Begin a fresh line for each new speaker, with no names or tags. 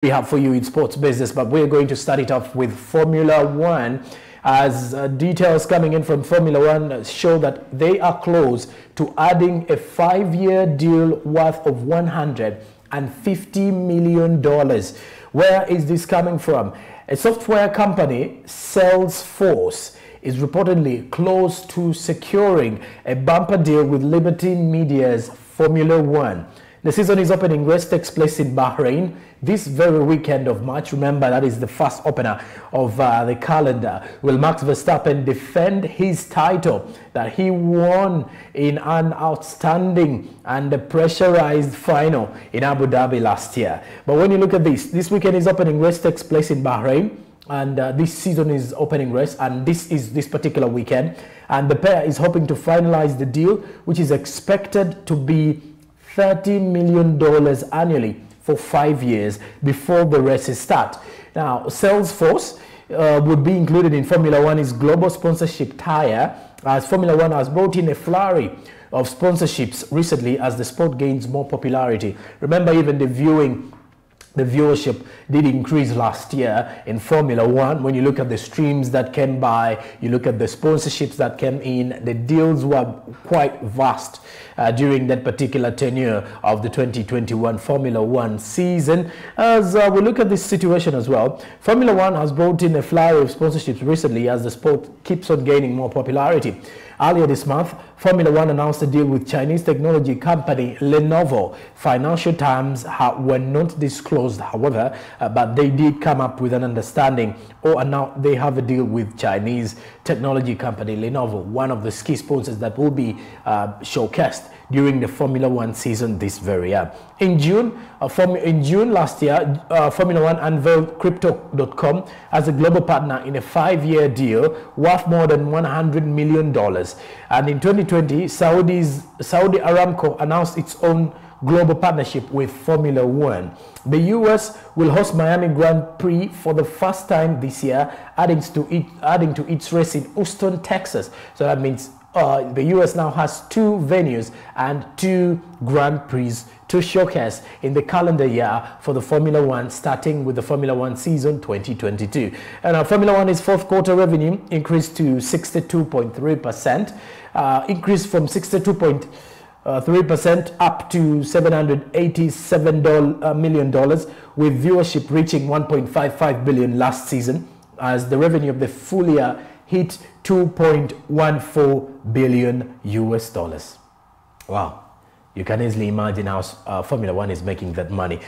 we have for you in sports business, but we're going to start it off with Formula One, as details coming in from Formula One show that they are close to adding a 5-year deal worth of $150 million. Where is this coming from? A software company, Salesforce, is reportedly close to securing a bumper deal with Liberty Media's Formula One. The season is opening race takes place in Bahrain this very weekend of March. Remember, that is the first opener of the calendar. Will Max Verstappen defend his title that he won in an outstanding and pressurized final in Abu Dhabi last year? But when you look at this weekend is opening race takes place in Bahrain. And this season is opening race, and this is this particular weekend. And the pair is hoping to finalize the deal, which is expected to be $30 million annually for 5 years before the races start. Now, Salesforce would be included in Formula One's global sponsorship tier, as Formula One has brought in a flurry of sponsorships recently as the sport gains more popularity. Remember, even the viewership did increase last year in Formula One. When you look at the streams that came by, you look at the sponsorships that came in, the deals were quite vast during that particular tenure of the 2021 Formula One season. As we look at this situation as well, Formula One has brought in a flurry of sponsorships recently as the sport keeps on gaining more popularity. Earlier this month, Formula One announced a deal with Chinese technology company Lenovo. Financial terms were not disclosed, however, but they did come up with an understanding, and now they have a deal with Chinese technology company Lenovo, one of the ski sponsors that will be showcased during the Formula One season this very year. In June last year, Formula One unveiled Crypto.com as a global partner in a 5-year deal worth more than $100 million. And in 2020, Saudi Aramco announced its own global partnership with Formula One. The US will host Miami Grand Prix for the first time this year, adding to its race in Houston, Texas. So that means the US now has 2 venues and 2 Grand Prix to showcase in the calendar year for the Formula One, starting with the Formula One season 2022. And Formula One's fourth quarter revenue increased to 62.3%, increased from 62.3% up to $787 million, with viewership reaching 1.55 billion last season, as the revenue of the full year hit $2.14 billion US. Wow, you can easily imagine how Formula One is making that money.